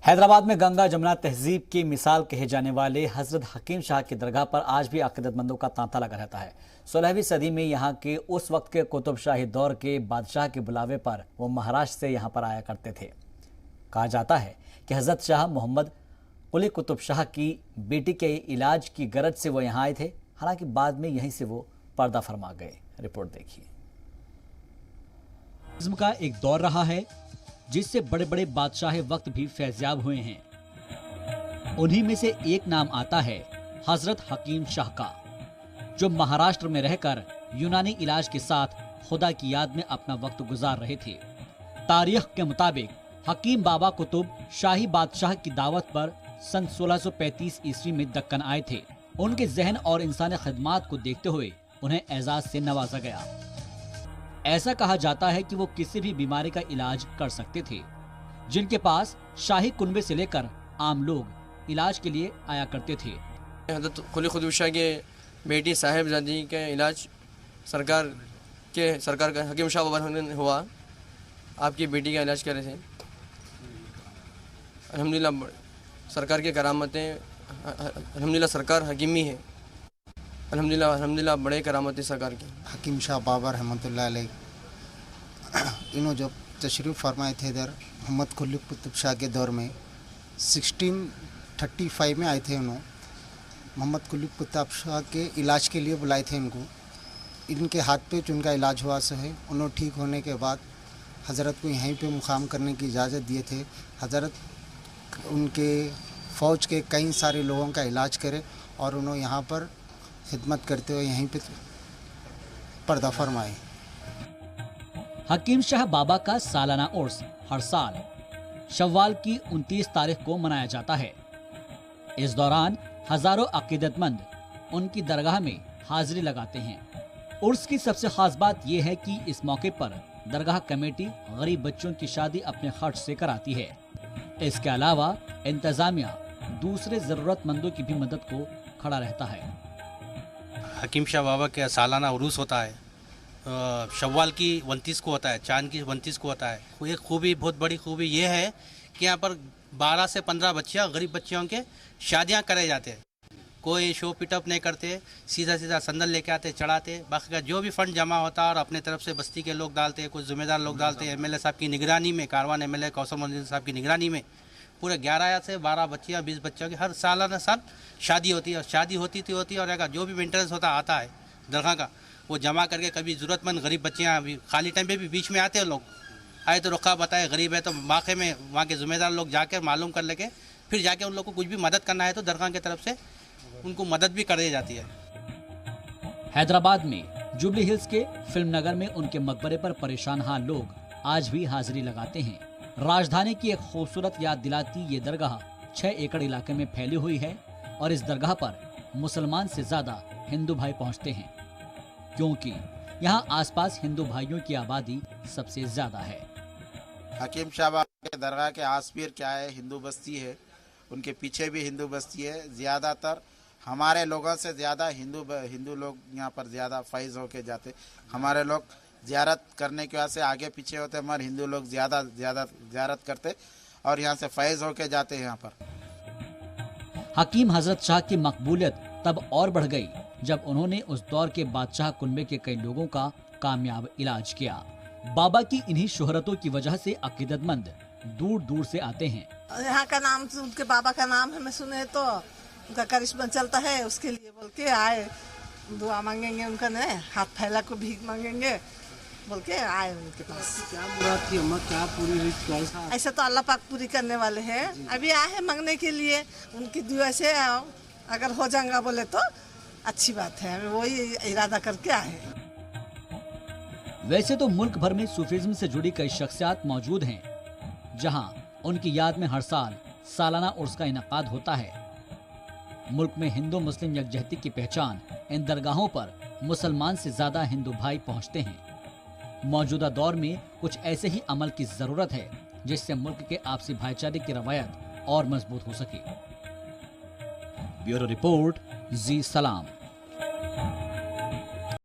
हैदराबाद में गंगा जमुना तहजीब की मिसाल कहे जाने वाले हजरत हकीम शाह की दरगाह पर आज भी अकीदतमंदों का तांता लगा रहता है। 16वीं सदी में यहाँ के उस वक्त के कुतुब शाही दौर के बादशाह के बुलावे पर वो महाराष्ट्र से यहाँ पर आया करते थे। कहा जाता है कि हजरत शाह मोहम्मद कुली कुतुब शाह की बेटी के इलाज की गरज से वो यहाँ आए थे। हालांकि बाद में यहीं से वो पर्दा फरमा गए। रिपोर्ट देखिए। इज्म का एक दौर रहा है जिससे बड़े बड़े बादशाह वक्त भी फैज़याब हुए हैं। उन्हीं में से एक नाम आता है हजरत हकीम शाह का, जो महाराष्ट्र में रहकर यूनानी इलाज के साथ खुदा की याद में अपना वक्त गुजार रहे थे। तारीख के मुताबिक हकीम बाबा कुतुब शाही बादशाह की दावत पर सन 1635 ईस्वी में दक्कन आए थे। उनके जहन और इंसानी खिदमात को देखते हुए उन्हें एजाज से नवाजा गया। ऐसा कहा जाता है कि वो किसी भी बीमारी का इलाज कर सकते थे, जिनके पास शाही कुनबे से लेकर आम लोग इलाज के लिए आया करते थे। हज़रत कुली कुतुब शाह के बेटी साहिबजादी का इलाज सरकार का हकीम शाह बाबा ने हुआ। आपकी बेटी का इलाज कर रहे थे। अल्हम्दुलिल्लाह सरकार की करामतें, अल्हम्दुलिल्लाह सरकार हकीमी है। अल्हम्दुलिल्लाह बड़े करामतें सरकार की। हकीम शाह बाबा रहमतुल्लाह अलैह इन्हों जब तशरीफ़ फरमाए थे इधर मोहम्मद कुली कुतुब शाह के दौर में 1635 में आए थे। उन्होंने मोहम्मद कुली कुतुब शाह के इलाज के लिए बुलाए थे इनको। इनके हाथ पे उनका इलाज हुआ सो है। उन्होंने ठीक होने के बाद हज़रत को यहीं पे मुकाम करने की इजाज़त दिए थे। हज़रत उनके फ़ौज के कई सारे लोगों का इलाज करे और उन्होंने यहाँ पर खिदमत करते हुए यहीं पे पर्दा फरमाए। हकीम शाह बाबा का सालाना उर्स हर साल शव्वाल की 29 तारीख को मनाया जाता है। इस दौरान हजारों अकीदतमंद उनकी दरगाह में हाजिरी लगाते हैं। उर्स की सबसे खास बात यह है कि इस मौके पर दरगाह कमेटी गरीब बच्चों की शादी अपने खर्च से कराती है। इसके अलावा इंतजामिया दूसरे जरूरतमंदों की भी मदद को खड़ा रहता है। हकीम शाह बाबा का सालाना उरूस होता है। शव्वाल की 29 को होता है, चांद की 29 को होता है। एक खूबी, बहुत बड़ी खूबी ये है कि यहाँ पर 12 से 15 बच्चियाँ, गरीब बच्चियों के शादियाँ करे जाते हैं। कोई शो पिटअप नहीं करते, सीधा सीधा संदल लेके आते, चढ़ाते। बाकी का जो भी फंड जमा होता है और अपने तरफ से बस्ती के लोग डालते हैं, कुछ जिम्मेदार लोग डालते हैं। एमएलए साहब की निगरानी में, कारवान एमएलए कौसर मोहम्मद साहब की निगरानी में पूरे 11 से 12 बच्चियाँ, 20 बच्चों की हर सालाना साल शादी होती है। और शादी होती है और अगर जो भी मेंटेनेंस होता आता है दरगाह का, वो जमा करके कभी ज़रूरतमंद गरीब बच्चियाँ अभी खाली टाइम पे भी बीच में आते हैं लोग। आए तो रुखा बताए गरीब है तो वाक़े में वहाँ के ज़िम्मेदार लोग जाकर मालूम कर लेके फिर जाके उन लोग को कुछ भी मदद करना है तो दरगाह की तरफ से उनको मदद भी कर दी जाती है। हैदराबाद में जुबली हिल्स के फिल्म नगर में उनके मकबरे पर परेशान हाल लोग आज भी हाजिरी लगाते हैं। राजधानी की एक खूबसूरत याद दिलाती ये दरगाह 6 एकड़ इलाके में फैली हुई है और इस दरगाह पर मुसलमान से ज्यादा हिंदू भाई पहुंचते हैं, क्योंकि यहाँ आसपास हिंदू भाइयों की आबादी सबसे ज्यादा है। हकीम शाह बाबा के दरगाह के आसपास क्या है, हिंदू बस्ती है। उनके पीछे भी हिंदू बस्ती है। ज़्यादातर हमारे लोगों से ज़्यादा हिंदू लोग यहाँ पर ज़्यादा फैज़ होके जाते। हमारे लोग ज़ियारत करने की वजह से आगे पीछे होते, मगर हिंदू लोग ज़्यादा ज़ियारत करते और यहाँ से फैज़ होके जाते हैं यहाँ पर। हकीम हजरत शाह की मकबूलियत तब और बढ़ गई जब उन्होंने उस दौर के बादशाह कुनबे के कई लोगों का कामयाब इलाज किया। बाबा की इन्हीं शोहरतों की वजह से अकीदतमंद दूर दूर से आते हैं। यहाँ का नाम, उनके बाबा का नाम हमें सुने तो उनका करिश्मा चलता है, उसके लिए बोल के आए। दुआ मांगेंगे उनका, ने हाथ फैला को भीख मांगेंगे बोल के आए उनके पास। क्या मुराद थी अम्मा, क्या पूरी हुई, कैसा? ऐसा तो अल्लाह पाक पूरी करने वाले हैं। अभी आए हैं मांगने के लिए, उनकी दुआ से अगर हो जाएगा बोले तो अच्छी बात है। हमें वही इरादा करके आए। वैसे तो मुल्क भर में सूफीज्म से जुड़ी कई शख्सियात मौजूद हैं, जहां उनकी याद में हर साल सालाना उर्स का इनकाद होता है। मुल्क में हिंदू मुस्लिम यकजहती की पहचान इन दरगाहों पर मुसलमान से ज्यादा हिंदू भाई पहुंचते हैं। मौजूदा दौर में कुछ ऐसे ही अमल की जरूरत है जिससे मुल्क के आपसी भाईचारे की रवायत और मजबूत हो सके। ब्यूरो रिपोर्ट, जी सलाम।